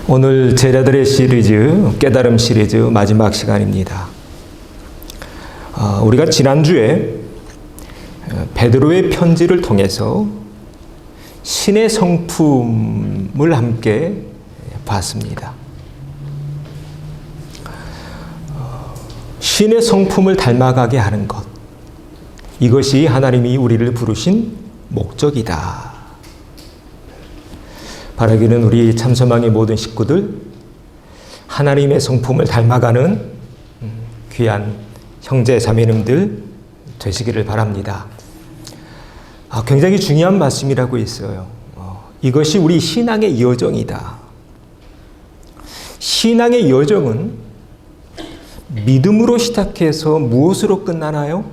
오늘 제자들의 시리즈, 깨달음 시리즈 마지막 시간입니다. 우리가 지난주에 베드로의 편지를 통해서 신의 성품을 함께 봤습니다. 신의 성품을 닮아가게 하는 것, 이것이 하나님이 우리를 부르신 목적이다. 바라기는 우리 참소망의 모든 식구들, 하나님의 성품을 닮아가는 귀한 형제 자매님들 되시기를 바랍니다. 굉장히 중요한 말씀이라고 있어요. 이것이 우리 신앙의 여정이다. 신앙의 여정은 믿음으로 시작해서 무엇으로 끝나나요?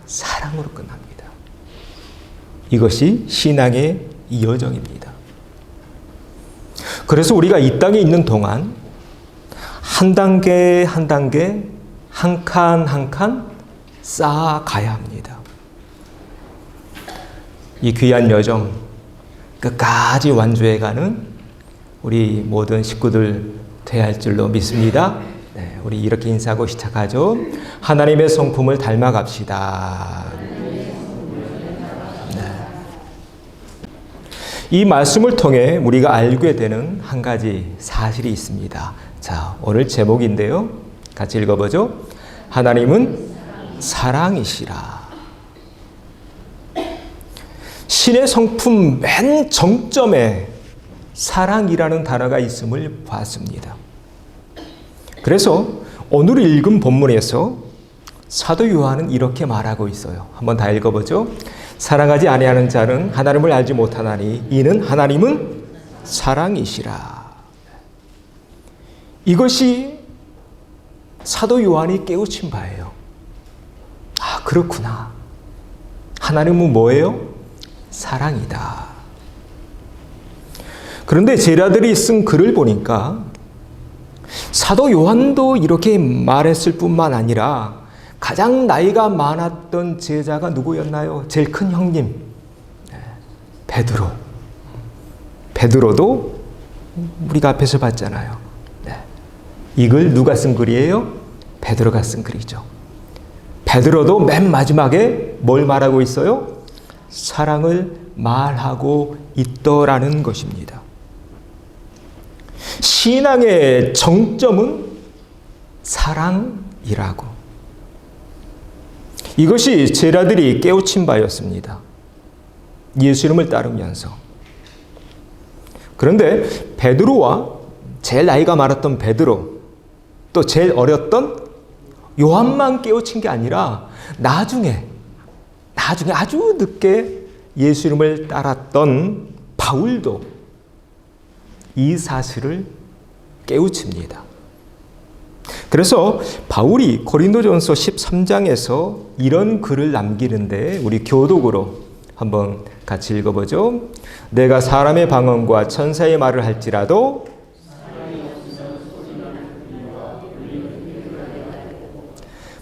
사랑으로 끝납니다. 이것이 신앙의 여정입니다. 그래서 우리가 이 땅에 있는 동안 한 단계 한 단계, 한 칸 한 칸 쌓아가야 합니다. 이 귀한 여정 끝까지 완주해가는 우리 모든 식구들 되어야 할 줄로 믿습니다. 네, 우리 이렇게 인사하고 시작하죠. 하나님의 성품을 닮아갑시다. 이 말씀을 통해 우리가 알게 되는 한 가지 사실이 있습니다. 자, 오늘 제목인데요. 같이 읽어보죠. 하나님은 사랑이시라. 신의 성품 맨 정점에 사랑이라는 단어가 있음을 봤습니다. 그래서 오늘 읽은 본문에서 사도 요한은 이렇게 말하고 있어요. 한번 다 읽어보죠. 사랑하지 아니하는 자는 하나님을 알지 못하나니 이는 하나님은 사랑이시라. 이것이 사도 요한이 깨우친 바예요. 아, 그렇구나. 하나님은 뭐예요? 사랑이다. 그런데 제자들이 쓴 글을 보니까 사도 요한도 이렇게 말했을 뿐만 아니라 가장 나이가 많았던 제자가 누구였나요? 제일 큰 형님, 베드로. 베드로도 우리가 앞에서 봤잖아요. 이 글 누가 쓴 글이에요? 베드로가 쓴 글이죠. 베드로도 맨 마지막에 뭘 말하고 있어요? 사랑을 말하고 있더라는 것입니다. 신앙의 정점은 사랑이라고. 이것이 제자들이 깨우친 바였습니다. 예수 이름을 따르면서. 그런데 베드로와 제일 나이가 많았던 베드로, 또 제일 어렸던 요한만 깨우친 게 아니라 나중에 아주 늦게 예수 이름을 따랐던 바울도 이 사실을 깨우칩니다. 그래서 바울이 고린도전서 13장에서 이런 글을 남기는데 우리 교독으로 한번 같이 읽어보죠. 내가 사람의 방언과 천사의 말을 할지라도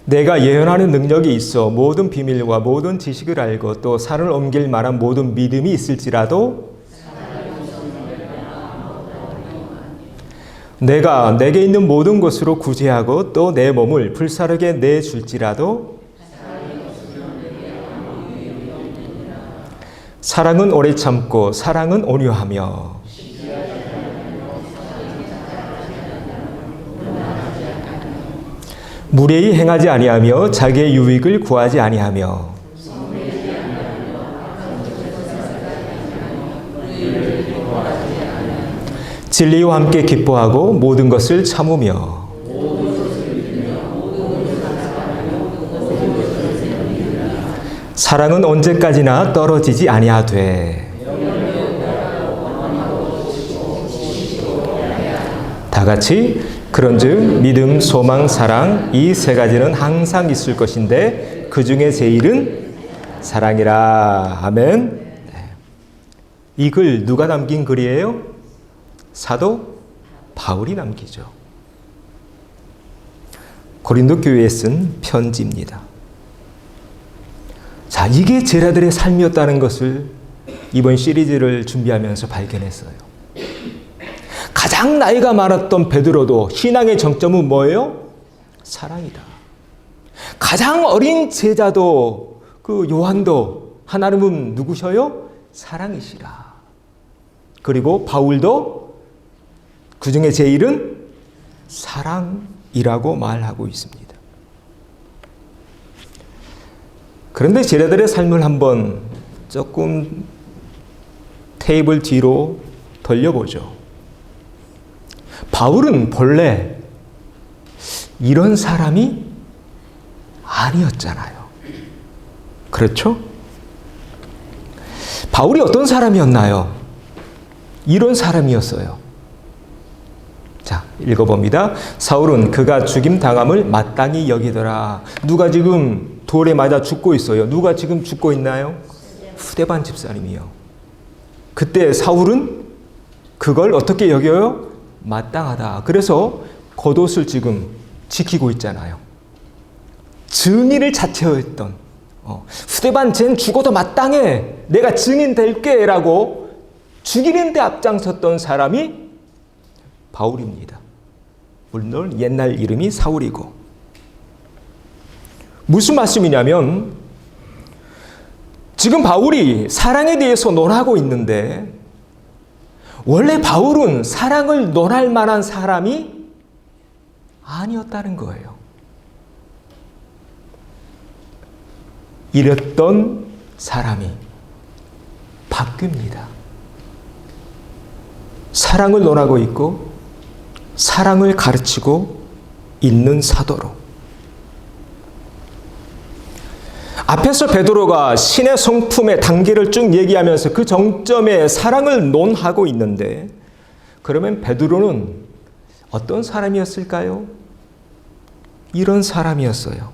내가 예언하는 능력이 있어 모든 비밀과 모든 지식을 알고 또 산을 옮길 만한 모든 믿음이 있을지라도 내가 내게 있는 모든 것으로 구제하고 또 내 몸을 불사르게 내줄지라도 사랑은 오래 참고 사랑은 온유하며 무례히 행하지 아니하며 자기의 유익을 구하지 아니하며 진리와 함께 기뻐하고 모든 것을 참으며 사랑은 언제까지나 떨어지지 아니하되 다 같이 그런즉 믿음, 소망, 사랑 이 세 가지는 항상 있을 것인데 그 중에 제일은 사랑이라. 아멘. 이 글 누가 남긴 글이에요? 사도 바울이 남기죠. 고린도 교회에 쓴 편지입니다. 자, 이게 제자들의 삶이었다는 것을 이번 시리즈를 준비하면서 발견했어요. 가장 가장 나이가 많았던 베드로도 신앙의 정점은 뭐예요? 사랑이다. 가장 어린 제자도 그 요한도 하나님은 누구셔요? 사랑이시라. 그리고 바울도 그 중에 제일은 사랑이라고 말하고 있습니다. 그런데 제자들의 삶을 한번 조금 테이블 뒤로 돌려보죠. 바울은 본래 이런 사람이 아니었잖아요. 그렇죠? 바울이 어떤 사람이었나요? 이런 사람이었어요. 자, 읽어봅니다. 사울은 그가 죽임 당함을 마땅히 여기더라. 누가 지금 돌에 맞아 죽고 있어요? 누가 지금 죽고 있나요? 스데반 집사님이요. 그때 사울은 그걸 어떻게 여겨요? 마땅하다. 그래서 겉옷을 지금 지키고 있잖아요. 증인을 자처했던 스데반 쟨 죽어도 마땅해. 내가 증인 될게 라고 죽이는 데 앞장섰던 사람이 바울입니다. 물론 옛날 이름이 사울이고. 무슨 말씀이냐면 지금 바울이 사랑에 대해서 논하고 있는데 원래 바울은 사랑을 논할 만한 사람이 아니었다는 거예요. 이랬던 사람이 바뀝니다. 사랑을 논하고 있고 사랑을 가르치고 있는 사도로. 앞에서 베드로가 신의 성품의 단계를 쭉 얘기하면서 그 정점에 사랑을 논하고 있는데 그러면 베드로는 어떤 사람이었을까요? 이런 사람이었어요.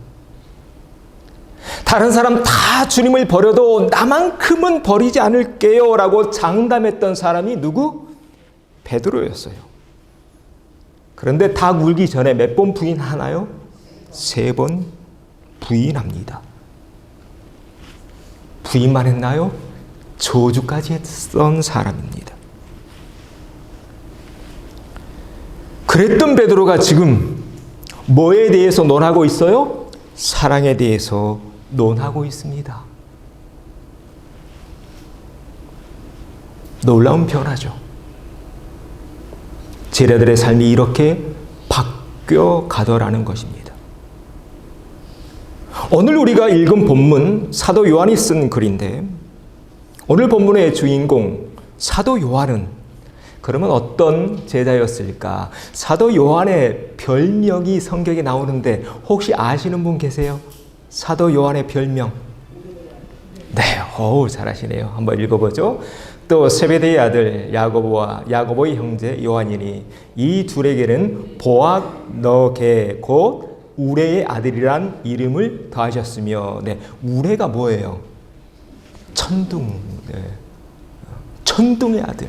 다른 사람 다 주님을 버려도 나만큼은 버리지 않을게요 라고 장담했던 사람이 누구? 베드로였어요. 그런데 닭 울기 전에 몇 번 부인하나요? 3번 부인합니다. 부인만 했나요? 저주까지 했던 사람입니다. 그랬던 베드로가 지금 뭐에 대해서 논하고 있어요? 사랑에 대해서 논하고 있습니다. 놀라운 변화죠. 제자들의 삶이 이렇게 바뀌어 가더라는 것입니다. 오늘 우리가 읽은 본문 사도 요한이 쓴 글인데 오늘 본문의 주인공 사도 요한은 그러면 어떤 제자였을까? 사도 요한의 별명이 성경에 나오는데 혹시 아시는 분 계세요? 사도 요한의 별명. 네, 잘하시네요. 한번 읽어보죠. 또 세베대의 아들 야고보와 야고보의 형제 요한이니 이 둘에게는 보아너게 곧 우레의 아들이란 이름을 더하셨으며, 네, 우레가 뭐예요? 천둥, 네. 천둥의 아들.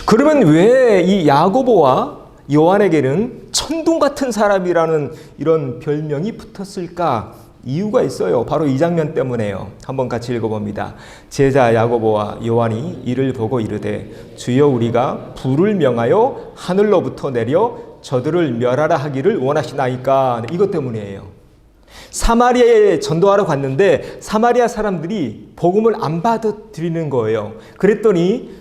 그러면 왜 이 야고보와 요한에게는 천둥 같은 사람이라는 이런 별명이 붙었을까? 이유가 있어요. 바로 이 장면 때문에요. 한번 같이 읽어봅니다. 제자 야고보와 요한이 이를 보고 이르되 주여 우리가 불을 명하여 하늘로부터 내려 저들을 멸하라 하기를 원하시나이까. 이것 때문이에요. 사마리아에 전도하러 갔는데 사마리아 사람들이 복음을 안 받아들이는 거예요. 그랬더니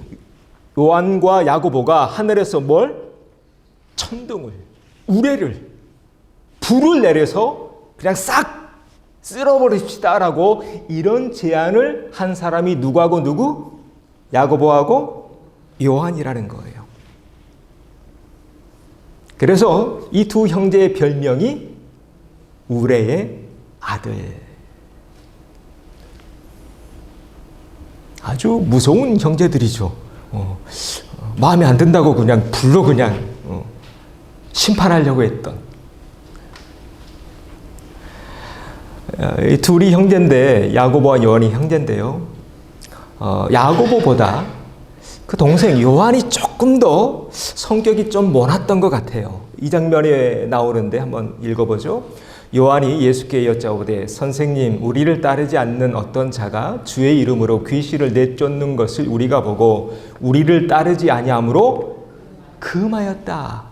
요한과 야고보가 하늘에서 뭘? 천둥을, 우레를, 불을 내려서 그냥 싹 쓸어버립시다라고 이런 제안을 한 사람이 누구하고 누구? 야고보하고 요한이라는 거예요. 그래서 이 두 형제의 별명이 우레의 아들. 아주 무서운 형제들이죠. 마음에 안 든다고 그냥 불로 그냥 심판하려고 했던. 이 둘이 형제인데 야고보와 요한이 형제인데요. 야고보보다 그 동생 요한이 조금 더 성격이 좀 모났던 것 같아요. 이 장면에 나오는데 한번 읽어보죠. 요한이 예수께 여짜오되 선생님 우리를 따르지 않는 어떤 자가 주의 이름으로 귀신을 내쫓는 것을 우리가 보고 우리를 따르지 아니하므로 금하였다.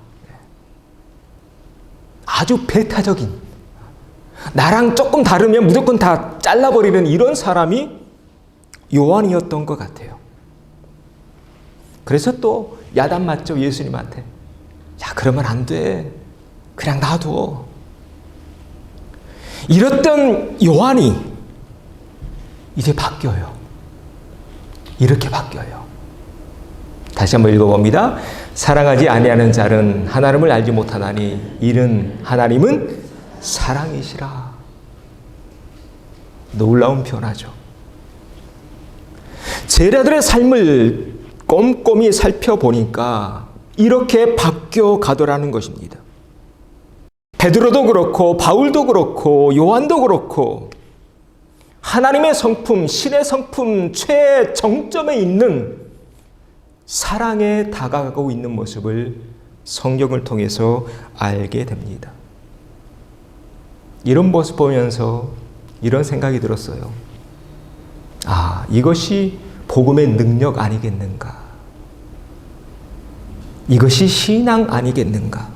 아주 배타적인, 나랑 조금 다르면 무조건 다 잘라버리는 이런 사람이 요한이었던 것 같아요. 그래서 또 야단 맞죠, 예수님한테. 야, 그러면 안 돼. 그냥 놔둬. 이랬던 요한이 이제 바뀌어요. 이렇게 바뀌어요. 다시 한번 읽어봅니다. 사랑하지 아니하는 자는 하나님을 알지 못하나니 이는 하나님은 사랑이시라. 놀라운 변화죠. 제자들의 삶을 꼼꼼히 살펴보니까 이렇게 바뀌어 가더라는 것입니다. 베드로도 그렇고 바울도 그렇고 요한도 그렇고 하나님의 성품, 신의 성품 최정점에 있는 사랑에 다가가고 있는 모습을 성경을 통해서 알게 됩니다. 이런 모습 보면서 이런 생각이 들었어요. 아, 이것이 복음의 능력 아니겠는가? 이것이 신앙 아니겠는가?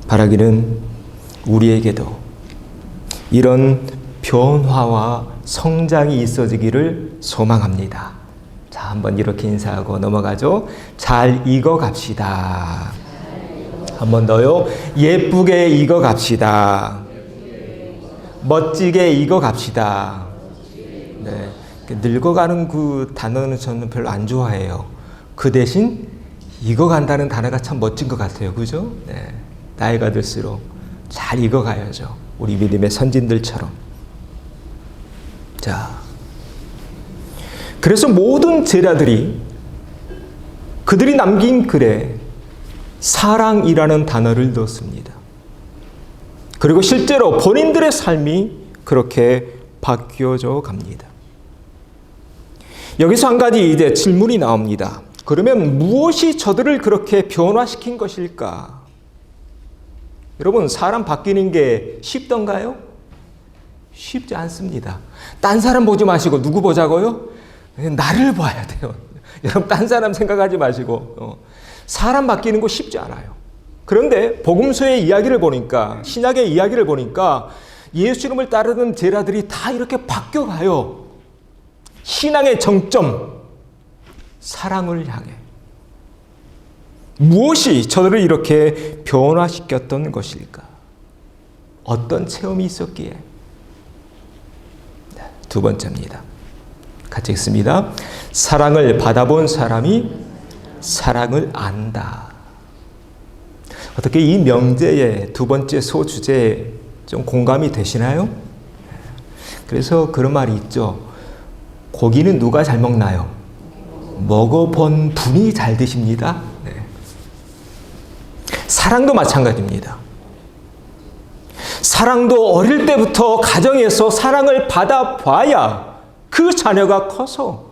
바라기는 우리에게도 이런 변화와 성장이 있어지기를 소망합니다. 자, 한번 이렇게 인사하고 넘어가죠. 잘 익어갑시다. 한 번 더요. 예쁘게 익어갑시다. 멋지게 익어갑시다. 네, 늙어가는 그 단어는 저는 별로 안 좋아해요. 그 대신 익어간다는 단어가 참 멋진 것 같아요. 그죠? 네, 나이가 들수록 잘 익어가야죠. 우리 믿음의 선진들처럼. 자, 그래서 모든 제자들이 그들이 남긴 글에 사랑이라는 단어를 넣었습니다. 그리고 실제로 본인들의 삶이 그렇게 바뀌어져 갑니다. 여기서 한 가지 이제 질문이 나옵니다. 그러면 무엇이 저들을 그렇게 변화시킨 것일까? 여러분, 사람 바뀌는 게 쉽던가요? 쉽지 않습니다. 딴 사람 보지 마시고 누구 보자고요? 나를 봐야 돼요. 여러분, 딴 사람 생각하지 마시고 사람 바뀌는 거 쉽지 않아요. 그런데 복음서의 이야기를 보니까, 신약의 이야기를 보니까 예수님을 따르는 제자들이 다 이렇게 바뀌어가요. 신앙의 정점, 사랑을 향해. 무엇이 저들을 이렇게 변화시켰던 것일까? 어떤 체험이 있었기에? 두 번째입니다. 같이 읽습니다. 사랑을 받아본 사람이 사랑을 안다. 어떻게 이 명제의 두 번째 소주제에 좀 공감이 되시나요? 그래서 그런 말이 있죠. 고기는 누가 잘 먹나요? 먹어본 분이 잘 드십니다. 네. 사랑도 마찬가지입니다. 사랑도 어릴 때부터 가정에서 사랑을 받아봐야 그 자녀가 커서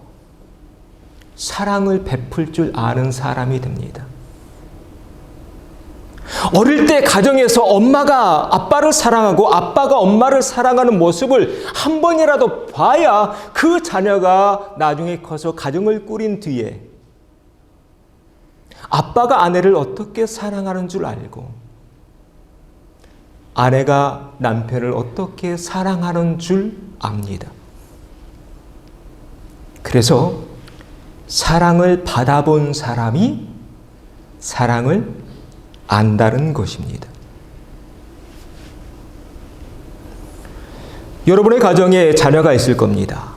사랑을 베풀 줄 아는 사람이 됩니다. 어릴 때 가정에서 엄마가 아빠를 사랑하고 아빠가 엄마를 사랑하는 모습을 한 번이라도 봐야 그 자녀가 나중에 커서 가정을 꾸린 뒤에 아빠가 아내를 어떻게 사랑하는 줄 알고 아내가 남편을 어떻게 사랑하는 줄 압니다. 그래서 사랑을 받아본 사람이 사랑을 안다는 것입니다. 여러분의 가정에 자녀가 있을 겁니다.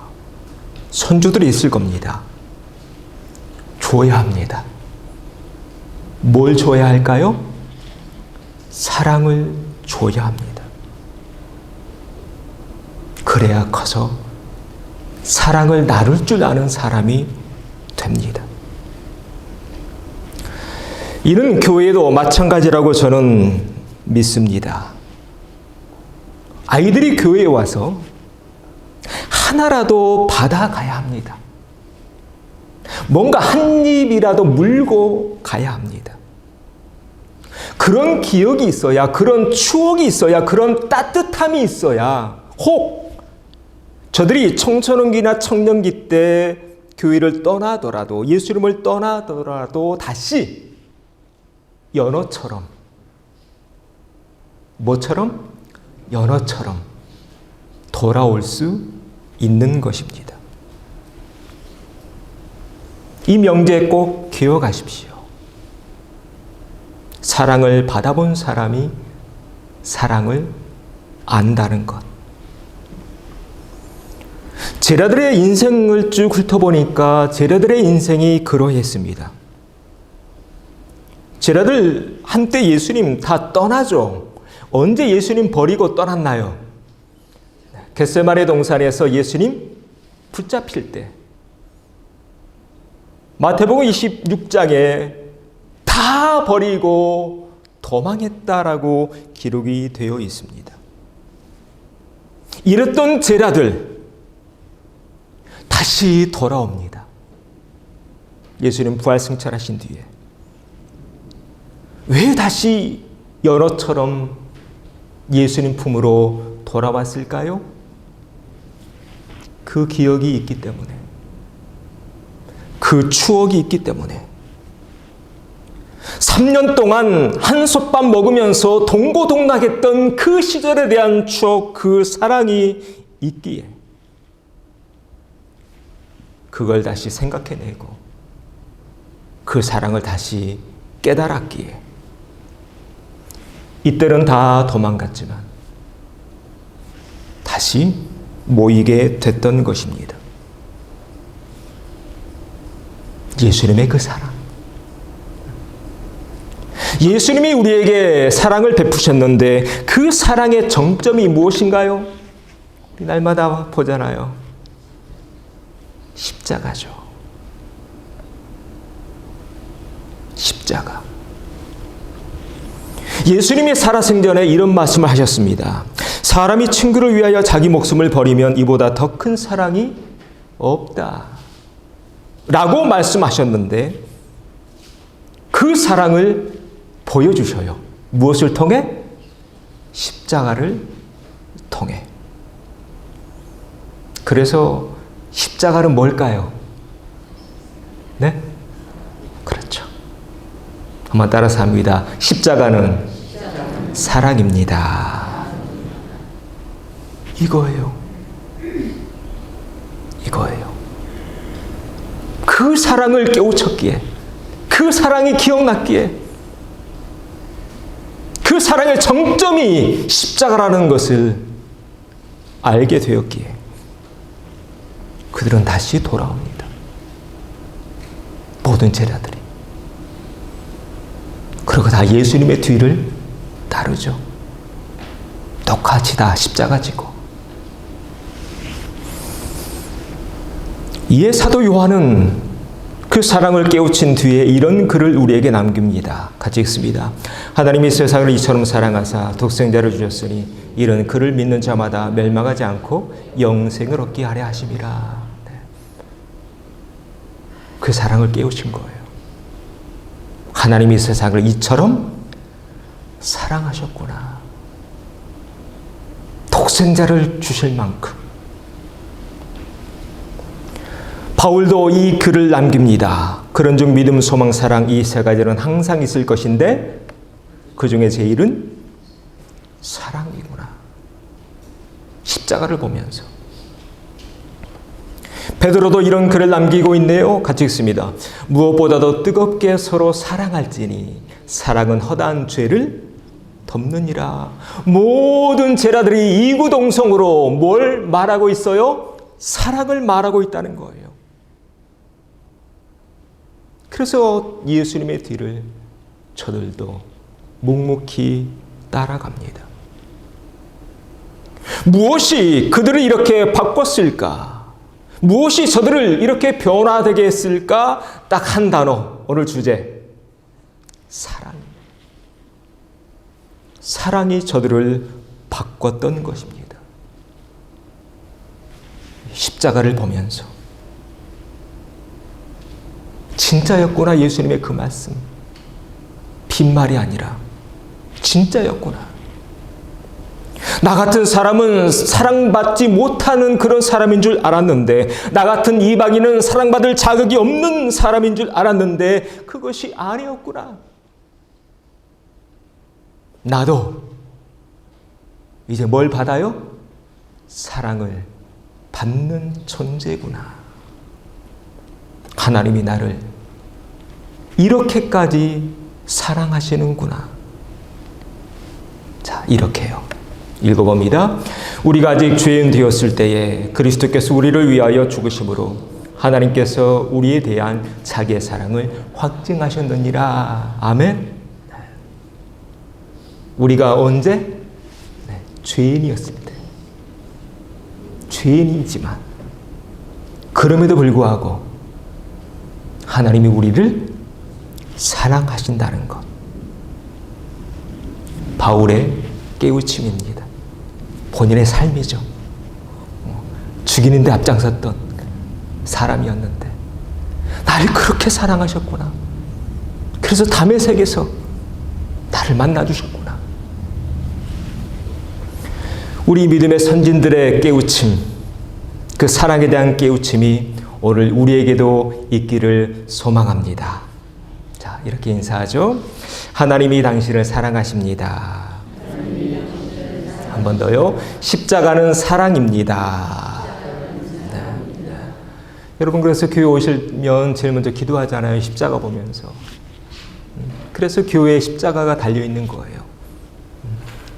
손주들이 있을 겁니다. 줘야 합니다. 뭘 줘야 할까요? 사랑을 줘야 합니다. 그래야 커서 사랑을 나눌 줄 아는 사람이 됩니다. 이는 교회도 마찬가지라고 저는 믿습니다. 아이들이 교회에 와서 하나라도 받아가야 합니다. 뭔가 한 입이라도 물고 가야 합니다. 그런 기억이 있어야, 그런 추억이 있어야, 그런 따뜻함이 있어야 혹 저들이 청소년기나 청년기 때 교회를 떠나더라도, 예수님을 떠나더라도 다시 연어처럼, 뭐처럼? 연어처럼 돌아올 수 있는 것입니다. 이 명제 꼭 기억하십시오. 사랑을 받아본 사람이 사랑을 안다는 것. 제자들의 인생을 쭉 훑어보니까 제자들의 인생이 그러했습니다. 제자들 한때 예수님 다 떠나죠. 언제 예수님 버리고 떠났나요? 겟세마네 동산에서 예수님 붙잡힐 때, 마태복음 26장에 다 버리고 도망했다라고 기록이 되어 있습니다. 이랬던 제자들 다시 돌아옵니다. 예수님 부활 승천하신 뒤에 왜 다시 연어처럼 예수님 품으로 돌아왔을까요? 그 기억이 있기 때문에, 그 추억이 있기 때문에, 3년 동안 한솥밥 먹으면서 동고동락했던 그 시절에 대한 추억, 그 사랑이 있기에 그걸 다시 생각해내고 그 사랑을 다시 깨달았기에 이때는 다 도망갔지만 다시 모이게 됐던 것입니다. 예수님의 그 사랑. 예수님이 우리에게 사랑을 베푸셨는데 그 사랑의 정점이 무엇인가요? 우리 날마다 보잖아요. 십자가죠. 십자가. 예수님이 살아생전에 이런 말씀을 하셨습니다. 사람이 친구를 위하여 자기 목숨을 버리면 이보다 더 큰 사랑이 없다 라고 말씀하셨는데 그 사랑을 보여주셔요. 무엇을 통해? 십자가를 통해. 그래서 십자가는 뭘까요? 네? 그렇죠. 한번 따라서 합니다. 십자가는 사랑입니다. 이거예요. 이거예요. 그 사랑을 깨우쳤기에, 그 사랑이 기억났기에, 그 사랑의 정점이 십자가라는 것을 알게 되었기에 그들은 다시 돌아옵니다. 모든 제자들이. 그리고 다 예수님의 뒤를 따르죠. 똑같이 다 십자가 지고. 이에 사도 요한은 그 사랑을 깨우친 뒤에 이런 글을 우리에게 남깁니다. 같이 읽습니다. 하나님이 세상을 이처럼 사랑하사 독생자를 주셨으니 이런 그를 믿는 자마다 멸망하지 않고 영생을 얻게 하려 하심이라. 그 사랑을 깨우친 거예요. 하나님이 세상을 이처럼 사랑하셨구나. 독생자를 주실 만큼. 바울도 이 글을 남깁니다. 그런즉 믿음, 소망, 사랑 이 세 가지는 항상 있을 것인데 그 중에 제일은 사랑이구나. 십자가를 보면서. 베드로도 이런 글을 남기고 있네요. 같이 읽습니다. 무엇보다도 뜨겁게 서로 사랑할지니 사랑은 허다한 죄를 덮느니라. 모든 제자들이 이구동성으로 뭘 말하고 있어요? 사랑을 말하고 있다는 거예요. 그래서 예수님의 뒤를 저들도 묵묵히 따라갑니다. 무엇이 그들을 이렇게 바꿨을까? 무엇이 저들을 이렇게 변화되게 했을까? 딱 한 단어, 오늘 주제. 사랑. 사랑이 저들을 바꿨던 것입니다. 십자가를 보면서 진짜였구나. 예수님의 그 말씀. 빈말이 아니라 진짜였구나. 나 같은 사람은 사랑받지 못하는 그런 사람인 줄 알았는데, 나 같은 이방인은 사랑받을 자격이 없는 사람인 줄 알았는데 그것이 아니었구나. 나도 이제 뭘 받아요? 사랑을 받는 존재구나. 하나님이 나를 이렇게까지 사랑하시는구나. 자, 이렇게요. 읽어봅니다. 우리가 아직 죄인 되었을 때에 그리스도께서 우리를 위하여 죽으심으로 하나님께서 우리에 대한 자기의 사랑을 확증하셨느니라. 아멘. 우리가 언제? 죄인이었을 때. 죄인이지만 그럼에도 불구하고 하나님이 우리를 사랑하신다는 것. 바울의 깨우침입니다. 본인의 삶이죠. 죽이는데 앞장섰던 사람이었는데 나를 그렇게 사랑하셨구나. 그래서 다메섹에서 나를 만나주셨구나. 우리 믿음의 선진들의 깨우침, 그 사랑에 대한 깨우침이 오늘 우리에게도 있기를 소망합니다. 자, 이렇게 인사하죠. 하나님이 당신을 사랑하십니다. 한 번 더요. 십자가는 사랑입니다. 네. 여러분, 그래서 교회 오시면 제일 먼저 기도하잖아요. 십자가 보면서. 그래서 교회에 십자가가 달려있는 거예요.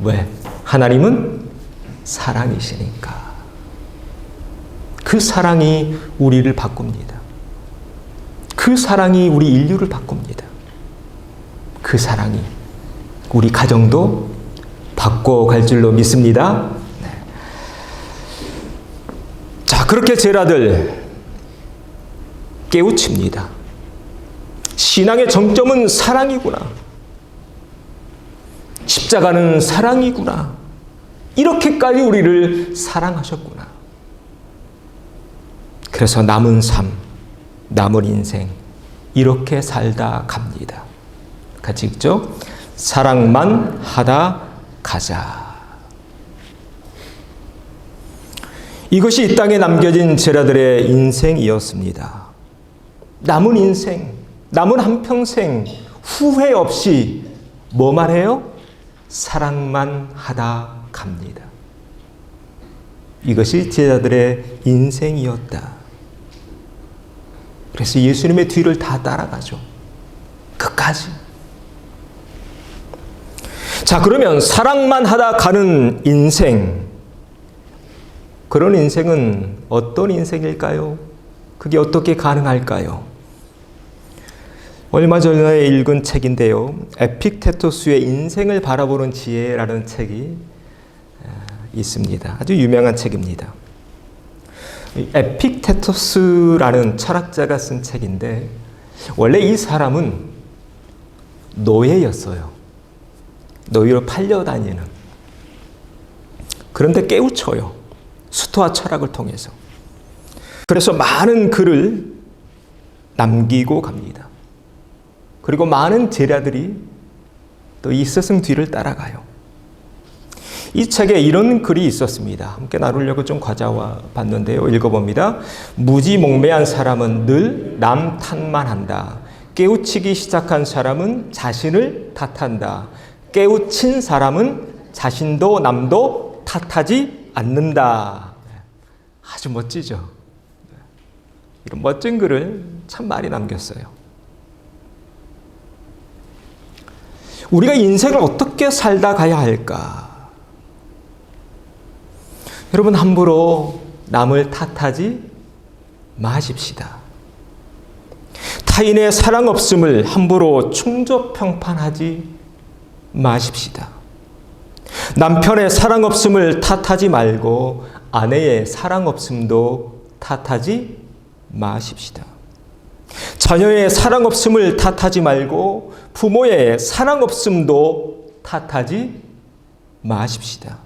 왜? 하나님은 사랑이시니까. 그 사랑이 우리를 바꿉니다. 그 사랑이 우리 인류를 바꿉니다. 그 사랑이 우리 가정도 바꿔갈 줄로 믿습니다. 네. 자, 그렇게 제자들 깨우칩니다. 신앙의 정점은 사랑이구나. 십자가는 사랑이구나. 이렇게까지 우리를 사랑하셨구나. 그래서 남은 삶, 남은 인생 이렇게 살다 갑니다. 같이 읽죠. 사랑만 하다 가자. 이것이 이 땅에 남겨진 제자들의 인생이었습니다. 남은 인생, 남은 한평생 후회 없이 뭐만 해요? 사랑만 하다 갑니다. 이것이 제자들의 인생이었다. 그래서 예수님의 뒤를 다 따라가죠. 끝까지. 자, 그러면 사랑만 하다 가는 인생, 그런 인생은 어떤 인생일까요? 그게 어떻게 가능할까요? 얼마 전에 읽은 책인데요. 에픽테토스의 인생을 바라보는 지혜라는 책이 있습니다. 아주 유명한 책입니다. 에픽테토스라는 철학자가 쓴 책인데 원래 이 사람은 노예였어요. 노예로 팔려다니는. 그런데 깨우쳐요. 수토와 철학을 통해서. 그래서 많은 글을 남기고 갑니다. 그리고 많은 제자들이 또 이 스승 뒤를 따라가요. 이 책에 이런 글이 있었습니다. 함께 나누려고 좀 가져와 봤는데요. 읽어봅니다. 무지몽매한 사람은 늘 남 탓만 한다. 깨우치기 시작한 사람은 자신을 탓한다. 깨우친 사람은 자신도 남도 탓하지 않는다. 아주 멋지죠. 이런 멋진 글을 참 많이 남겼어요. 우리가 인생을 어떻게 살다 가야 할까? 여러분, 함부로 남을 탓하지 마십시다. 타인의 사랑 없음을 함부로 충족평판하지 마십시다. 남편의 사랑 없음을 탓하지 말고 아내의 사랑 없음도 탓하지 마십시다. 자녀의 사랑 없음을 탓하지 말고 부모의 사랑 없음도 탓하지 마십시다.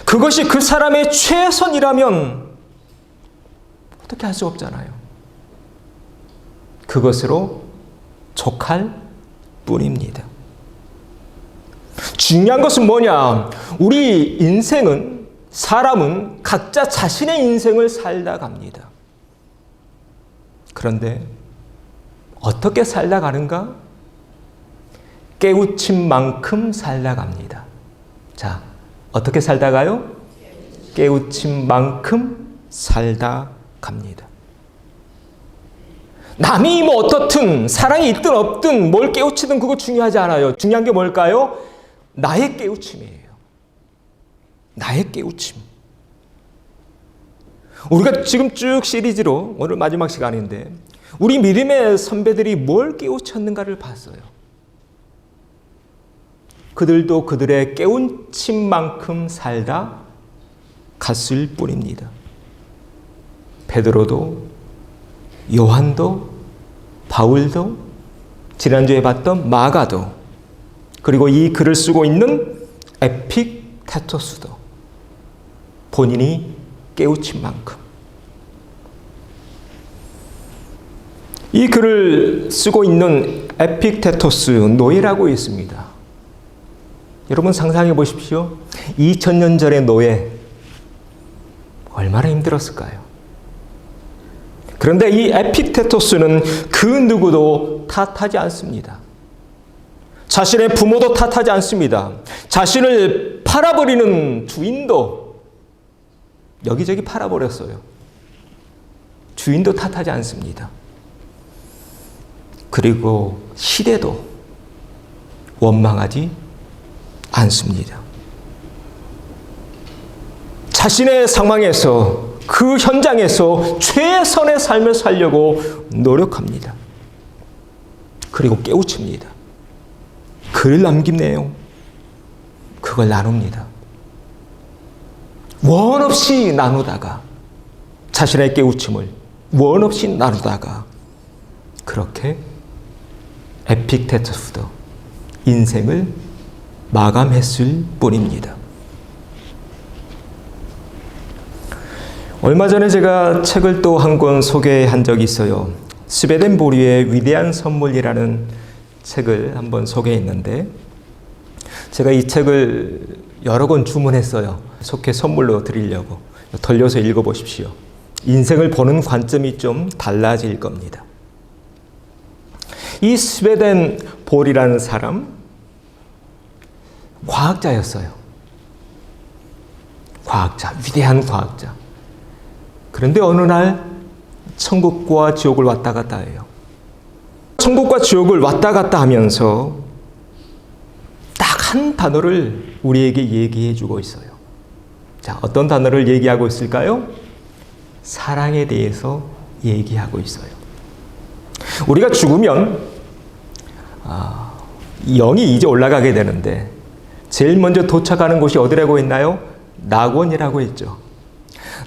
그것이 그 사람의 최선이라면 어떻게 할 수 없잖아요. 그것으로 족할 뿐입니다. 중요한 것은 뭐냐? 우리 인생은, 사람은 각자 자신의 인생을 살다 갑니다. 그런데 어떻게 살다 가는가? 깨우친 만큼 살다 갑니다. 자, 어떻게 살다가요? 깨우친 만큼 살다 갑니다. 남이 뭐 어떻든 사랑이 있든 없든 뭘 깨우치든 그거 중요하지 않아요. 중요한 게 뭘까요? 나의 깨우침이에요. 나의 깨우침. 우리가 지금 쭉 시리즈로 오늘 마지막 시간인데 우리 믿음의 선배들이 뭘 깨우쳤는가를 봤어요. 그들도 그들의 깨우침만큼 살다 갔을 뿐입니다. 베드로도 요한도 바울도 지난주에 봤던 마가도 그리고 이 글을 쓰고 있는 에픽테토스도 본인이 깨우친 만큼 이 글을 쓰고 있는 에픽테토스 노예라고 있습니다. 여러분 상상해 보십시오. 2000년 전의 노예 얼마나 힘들었을까요? 그런데 이 에픽테토스는 그 누구도 탓하지 않습니다. 자신의 부모도 탓하지 않습니다. 자신을 팔아버리는 주인도 여기저기 팔아버렸어요. 주인도 탓하지 않습니다. 그리고 시대도 원망하지 않습니다. 자신의 상황에서 그 현장에서 최선의 삶을 살려고 노력합니다. 그리고 깨우칩니다. 글 남긴 내용 그걸 나눕니다. 원 없이 나누다가 자신의 깨우침을 원 없이 나누다가 그렇게 에픽테토스도 인생을 마감했을 뿐입니다. 얼마 전에 제가 책을 또 한 권 소개한 적이 있어요. 스웨덴 보리의 위대한 선물이라는 책을 한번 소개했는데 제가 이 책을 여러 권 주문했어요. 속해 선물로 드리려고. 돌려서 읽어보십시오. 인생을 보는 관점이 좀 달라질 겁니다. 이 스웨덴 볼이라는 사람 과학자였어요. 과학자, 위대한 과학자. 그런데 어느 날 천국과 지옥을 왔다 갔다 해요. 천국과 지옥을 왔다 갔다 하면서 딱 한 단어를 우리에게 얘기해 주고 있어요. 자, 어떤 단어를 얘기하고 있을까요? 사랑에 대해서 얘기하고 있어요. 우리가 죽으면 영이 이제 올라가게 되는데 제일 먼저 도착하는 곳이 어디라고 했나요? 낙원이라고 했죠.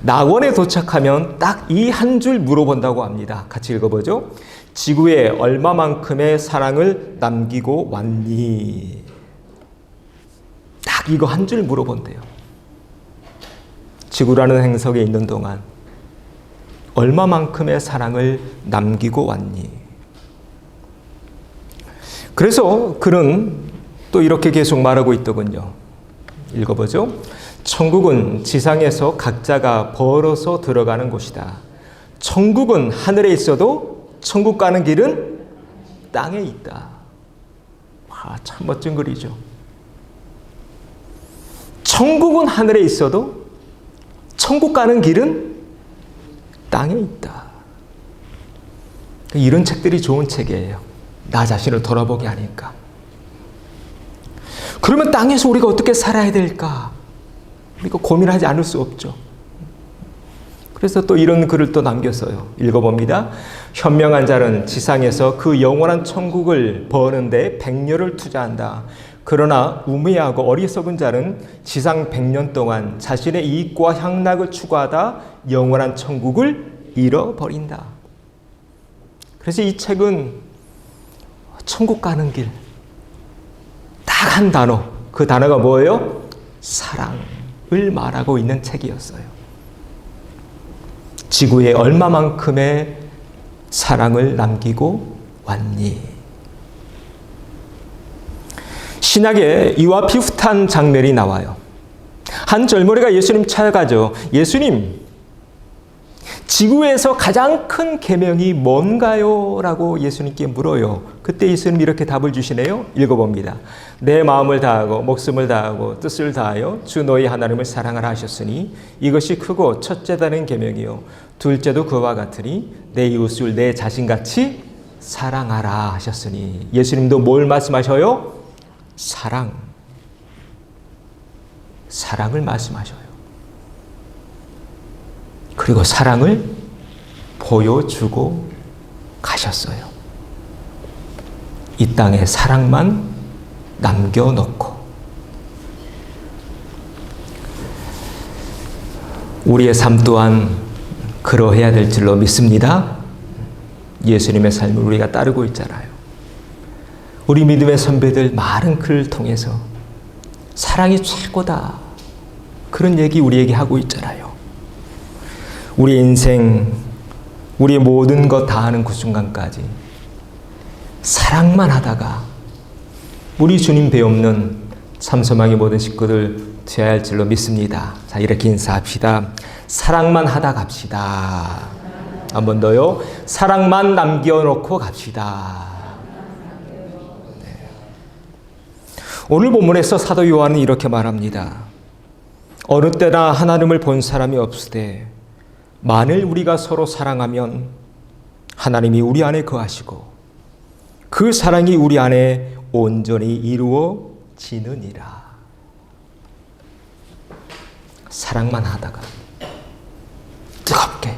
낙원에 도착하면 딱 이 한 줄 물어본다고 합니다. 같이 읽어보죠. 지구에 얼마만큼의 사랑을 남기고 왔니? 딱 이거 한 줄 물어본대요. 지구라는 행성에 있는 동안 얼마만큼의 사랑을 남기고 왔니? 그래서 그는 또 이렇게 계속 말하고 있더군요. 읽어보죠. 천국은 지상에서 각자가 벌어서 들어가는 곳이다. 천국은 하늘에 있어도 천국 가는 길은 땅에 있다. 와, 참 멋진 글이죠. 천국은 하늘에 있어도 천국 가는 길은 땅에 있다. 이런 책들이 좋은 책이에요. 나 자신을 돌아보게 하니까. 그러면 땅에서 우리가 어떻게 살아야 될까? 우리가 고민하지 않을 수 없죠. 그래서 또 이런 글을 또 남겼어요. 읽어봅니다. 현명한 자는 지상에서 그 영원한 천국을 버는데 100년을 투자한다. 그러나 우매하고 어리석은 자는 지상 100년 동안 자신의 이익과 향락을 추구하다 영원한 천국을 잃어버린다. 그래서 이 책은 천국 가는 길, 딱 한 단어, 그 단어가 뭐예요? 사랑을 말하고 있는 책이었어요. 지구에 얼마만큼의 사랑을 남기고 왔니? 신약에 이와 비슷한 장면이 나와요. 한 젊은이가 예수님 찾아가죠. 예수님, 지구에서 가장 큰 계명이 뭔가요? 라고 예수님께 물어요. 그때 예수님 이렇게 답을 주시네요. 읽어봅니다. 내 마음을 다하고 목숨을 다하고 뜻을 다하여 주 너희 하나님을 사랑하라 하셨으니 이것이 크고 첫째다는 계명이요 둘째도 그와 같으니 내 이웃을 내 자신같이 사랑하라 하셨으니 예수님도 뭘 말씀하셔요? 사랑을 말씀하셔요. 그리고 사랑을 보여주고 가셨어요. 이 땅에 사랑만 남겨놓고 우리의 삶 또한 그러해야 될 줄로 믿습니다. 예수님의 삶을 우리가 따르고 있잖아요. 우리 믿음의 선배들 많은 글을 통해서 사랑이 최고다 그런 얘기 우리에게 하고 있잖아요. 우리 인생, 우리의 모든 것 다 하는 그 순간까지 사랑만 하다가 우리 주님 배없는 참소망의 모든 식구들 되어야 할 줄로 믿습니다. 자, 이렇게 인사합시다. 사랑만 하다 갑시다. 한 번 더요. 사랑만 남겨놓고 갑시다. 네. 오늘 본문에서 사도 요한은 이렇게 말합니다. 어느 때나 하나님을 본 사람이 없으되 만일 우리가 서로 사랑하면 하나님이 우리 안에 거하시고 그 사랑이 우리 안에 온전히 이루어지느니라. 사랑만 하다가 뜨겁게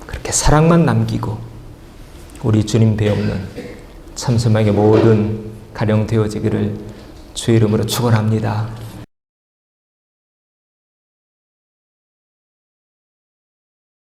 그렇게 사랑만 남기고 우리 주님 배없는 참소망의 모든 가령 되어지기를 주의 이름으로 축원합니다.